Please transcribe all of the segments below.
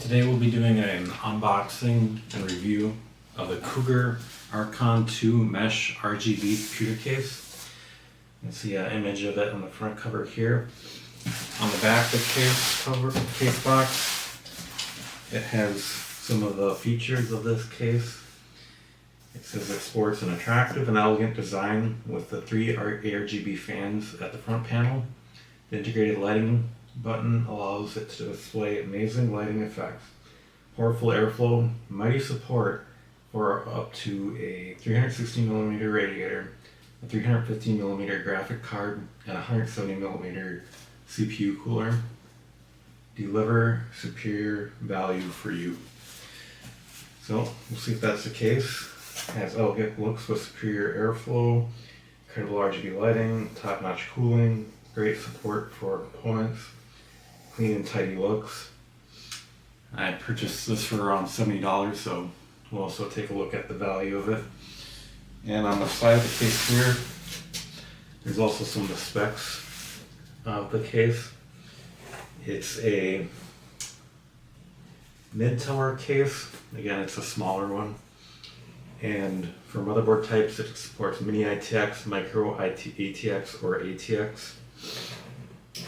Today we'll be doing an unboxing and review of the Cougar Archon 2 Mesh RGB computer case. You can see an image of it on the front cover here. On the back of the case box, it has some of the features of this case. It says it sports an attractive and elegant design with the 3 RGB fans at the front panel. The integrated lighting button allows it to display amazing lighting effects, powerful airflow, mighty support for up to a 360mm radiator, a 350mm graphic card, and a 170mm CPU cooler. Deliver superior value for you. So we'll see if that's the case. It has elegant looks with superior airflow, incredible RGB lighting, top-notch cooling, great support for components, clean and tidy looks. I purchased this for around $70, so we'll also take a look at the value of it. And on the side of the case here, there's also some of the specs of the case. It's a mid-tower case. Again, it's a smaller one. And for motherboard types, it supports mini ITX, micro ATX, or ATX.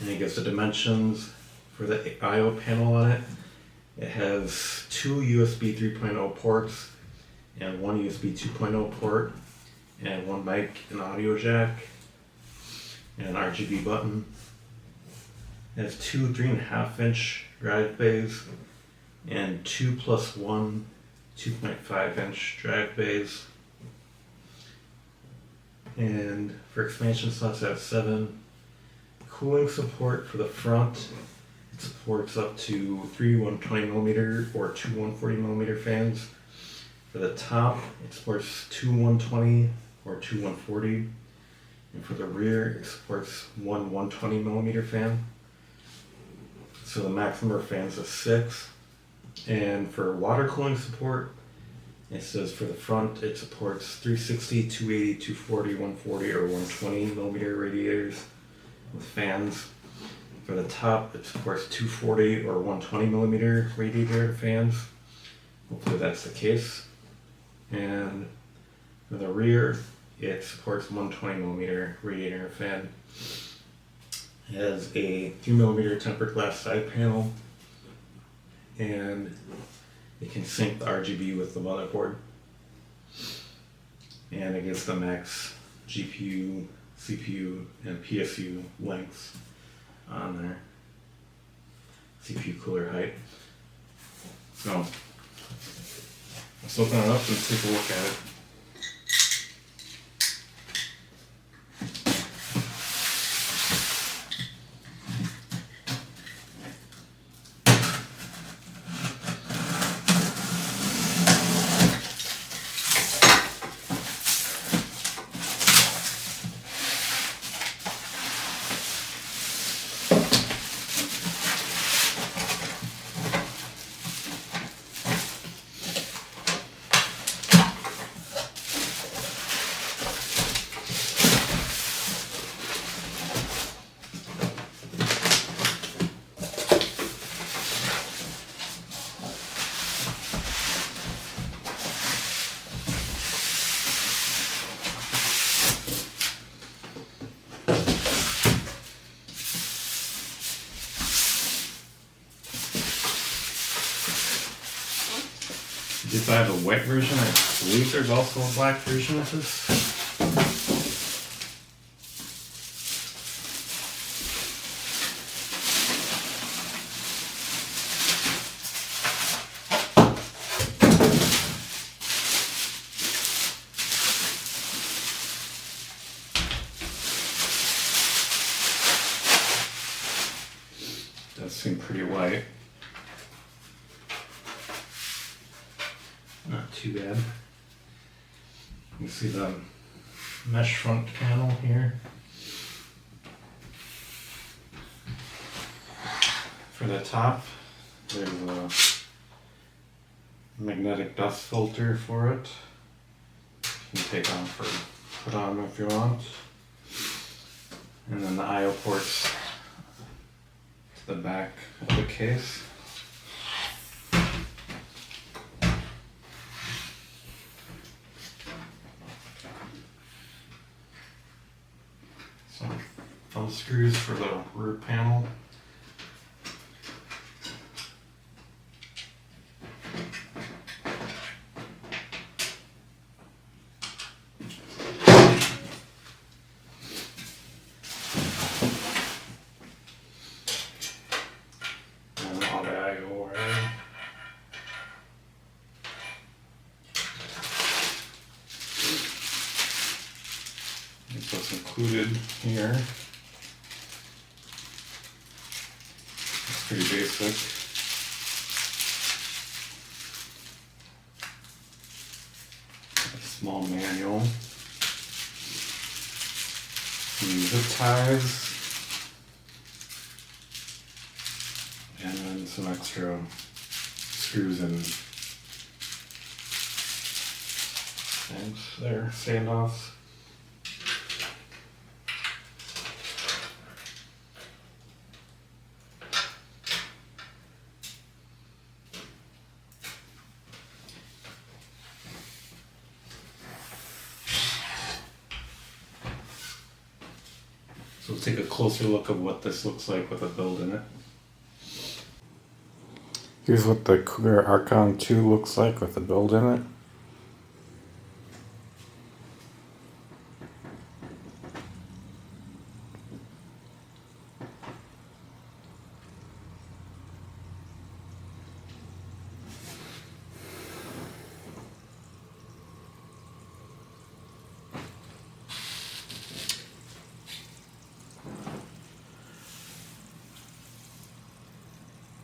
And it gives the dimensions for the I/O panel on it. It has 2 USB 3.0 ports and 1 USB 2.0 port and 1 mic and audio jack and an RGB button. It has 2 3.5-inch drive bays and 2 + 1 2.5-inch drive bays. And for expansion slots, it has 7. Cooling support for the front. It supports up to 3 120mm or 2 140mm fans. For the top, it supports 2 120 or 2 140. And for the rear, it supports 1 120mm fan. So the maximum of fans is 6. And for water cooling support, it says for the front, it supports 360, 280, 240, 140, or 120mm radiators with fans. For the top, it supports 240 or 120mm radiator fans. Hopefully that's the case. And for the rear, it supports 120mm radiator fan. It has a 3mm tempered glass side panel, and it can sync the RGB with the motherboard. And it gives the max GPU, CPU, and PSU lengths on there. CPU cooler height. So let's open it up and take a look at it. If I have a white version, I believe there's also a black version of this. Does seem pretty white. Not too bad. You see the mesh front panel here. For the top, there's a magnetic dust filter for it. You can take off or put on if you want. And then the I/O ports to the back of the case. and all the I/O wiring. That's what's included here. It's pretty basic. A small manual. Some zip ties. And then some extra screws and things there, standoffs. So let's take a closer look at what this looks like with a build in it. Here's what the Cougar Archon 2 looks like with a build in it.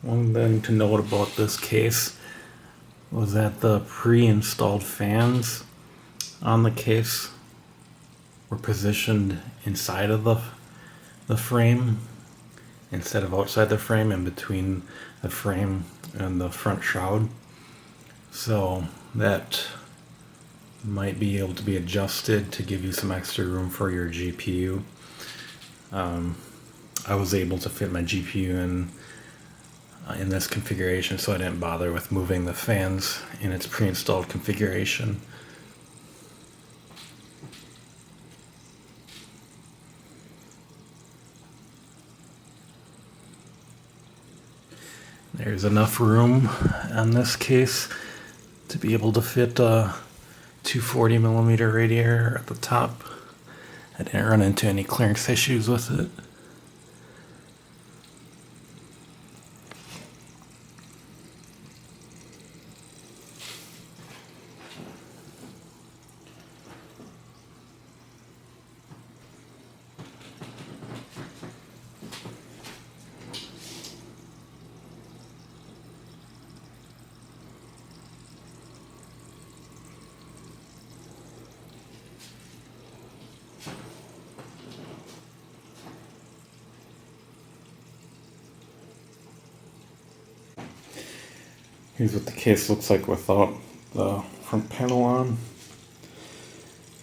One thing to note about this case was that the pre-installed fans on the case were positioned inside of the frame instead of outside the frame, in between the frame and the front shroud. So that might be able to be adjusted to give you some extra room for your GPU. I was able to fit my GPU in this configuration, so I didn't bother with moving the fans in its pre-installed configuration. There's enough room on this case to be able to fit a 240mm radiator at the top. I didn't run into any clearance issues with it. Here's what the case looks like without the front panel on.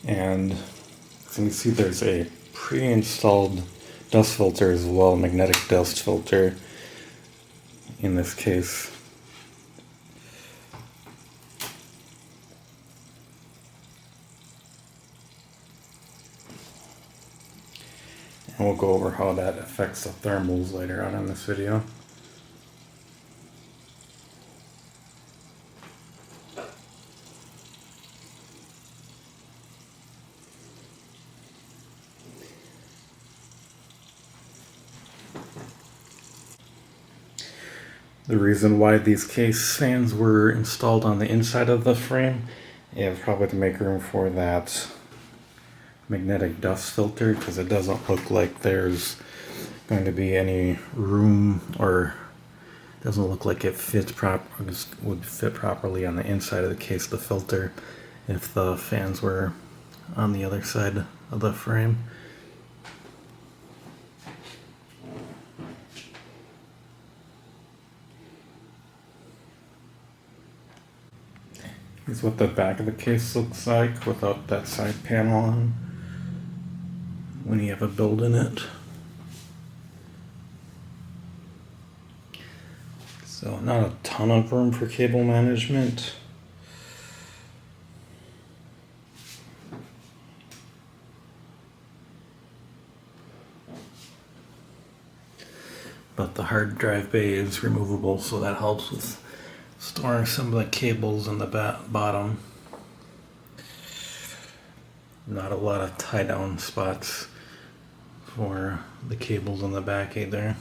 And as you can see, there's a pre-installed dust filter as well, magnetic dust filter in this case. And we'll go over how that affects the thermals later on in this video. The reason why these case fans were installed on the inside of the frame is probably to make room for that magnetic dust filter, because it doesn't look like there's going to be any room, or doesn't look like it would fit properly on the inside of the case, the filter, if the fans were on the other side of the frame. Here's what the back of the case looks like without that side panel on when you have a build in it. So not a ton of room for cable management. But the hard drive bay is removable, so that helps with storing some of the cables in the bottom. Not a lot of tie down spots for the cables in the back either.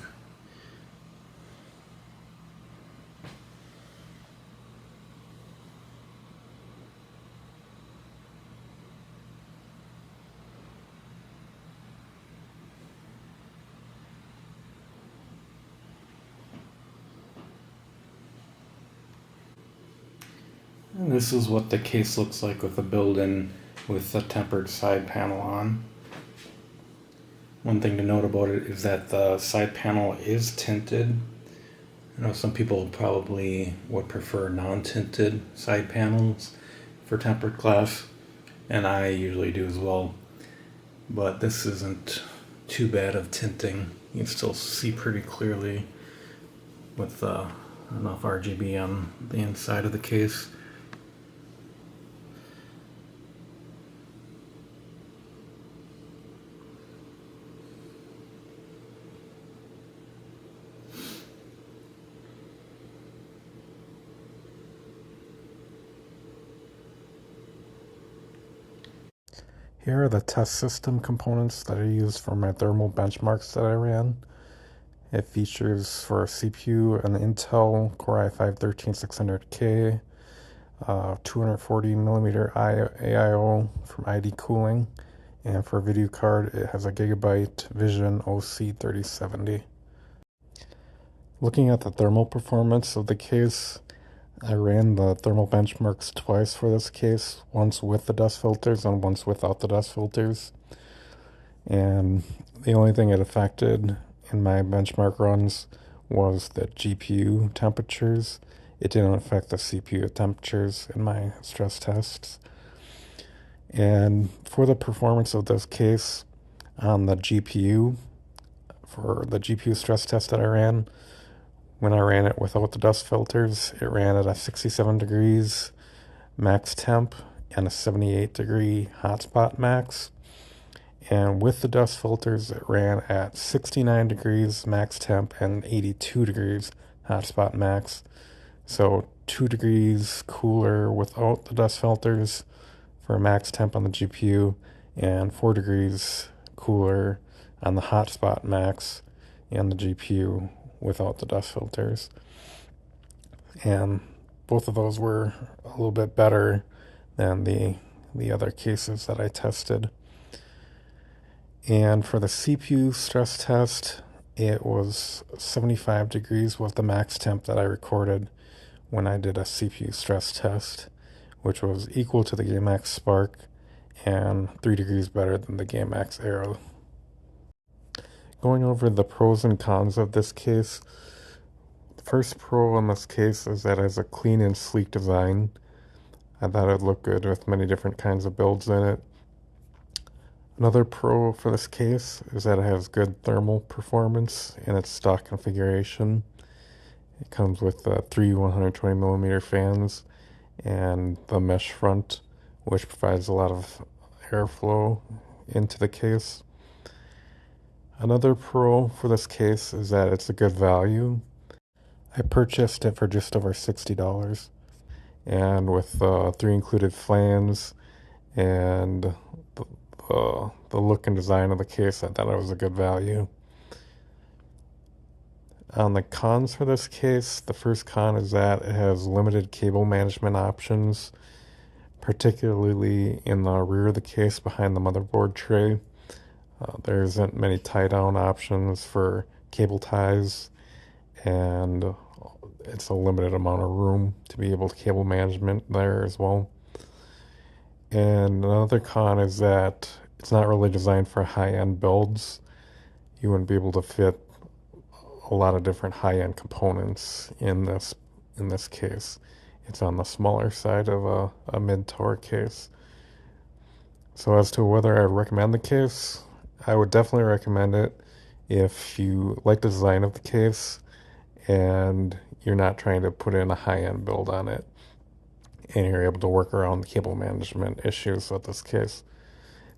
And this is what the case looks like with the build-in with the tempered side panel on. One thing to note about it is that the side panel is tinted. I know some people probably would prefer non-tinted side panels for tempered glass, and I usually do as well. But this isn't too bad of tinting. You can still see pretty clearly with enough RGB on the inside of the case. Here are the test system components that I used for my thermal benchmarks that I ran. It features for a CPU an Intel Core i5-13600K, 240mm AIO from ID Cooling, and for a video card it has a Gigabyte Vision OC3070. Looking at the thermal performance of the case, I ran the thermal benchmarks twice for this case, once with the dust filters and once without the dust filters. And the only thing it affected in my benchmark runs was the GPU temperatures. It didn't affect the CPU temperatures in my stress tests. And for the performance of this case on the GPU, for the GPU stress test that I ran, when I ran it without the dust filters, it ran at a 67 degrees max temp and a 78 degree hotspot max. And with the dust filters, it ran at 69 degrees max temp and 82 degrees hotspot max. So 2 degrees cooler without the dust filters for max temp on the GPU, and 4 degrees cooler on the hotspot max and the GPU without the dust filters. And both of those were a little bit better than the other cases that I tested. And for the CPU stress test, it was 75 degrees was the max temp that I recorded when I did a CPU stress test, which was equal to the GameX Spark and 3 degrees better than the GameX Aero. Going over the pros and cons of this case, the first pro in this case is that it has a clean and sleek design. I thought it looked good with many different kinds of builds in it. Another pro for this case is that it has good thermal performance in its stock configuration. It comes with 3 120mm fans and the mesh front, which provides a lot of airflow into the case. Another pro for this case is that it's a good value. I purchased it for just over $60, and with 3 included fans and the look and design of the case, I thought it was a good value. On the cons for this case, the first con is that it has limited cable management options, particularly in the rear of the case behind the motherboard tray. There isn't many tie-down options for cable ties, and it's a limited amount of room to be able to cable management there as well. And another con is that it's not really designed for high-end builds. You wouldn't be able to fit a lot of different high-end components in this case. It's on the smaller side of a mid-tower case. So as to whether I would recommend the case, I would definitely recommend it if you like the design of the case and you're not trying to put in a high-end build on it, and you're able to work around the cable management issues with this case.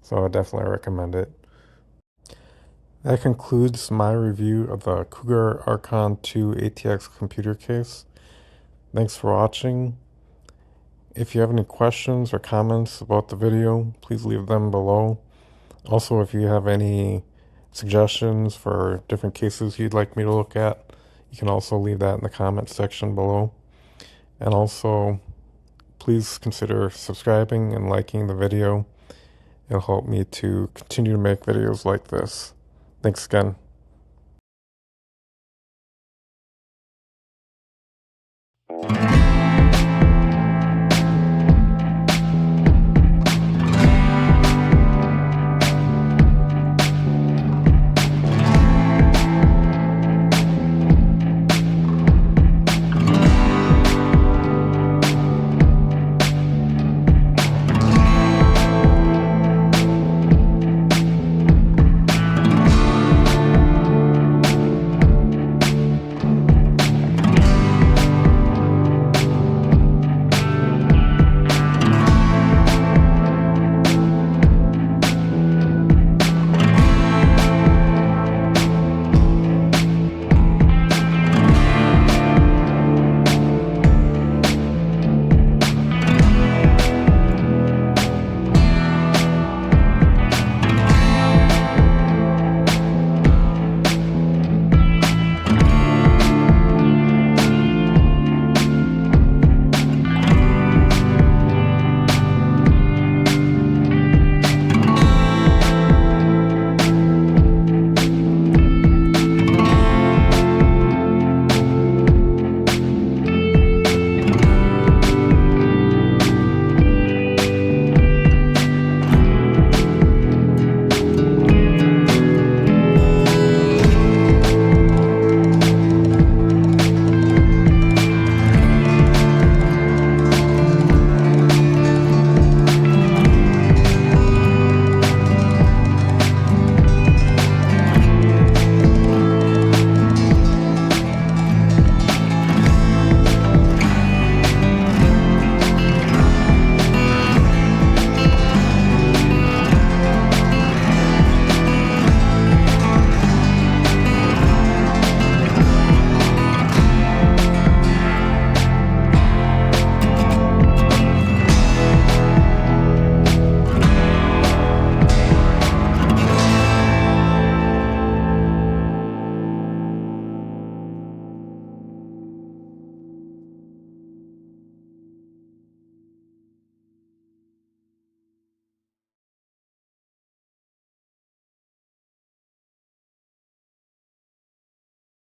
So I would definitely recommend it. That concludes my review of the Cougar Archon 2 ATX computer case. Thanks for watching. If you have any questions or comments about the video, please leave them below. Also, if you have any suggestions for different cases you'd like me to look at, you can also leave that in the comments section below. And also, please consider subscribing and liking the video. It'll help me to continue to make videos like this. Thanks again.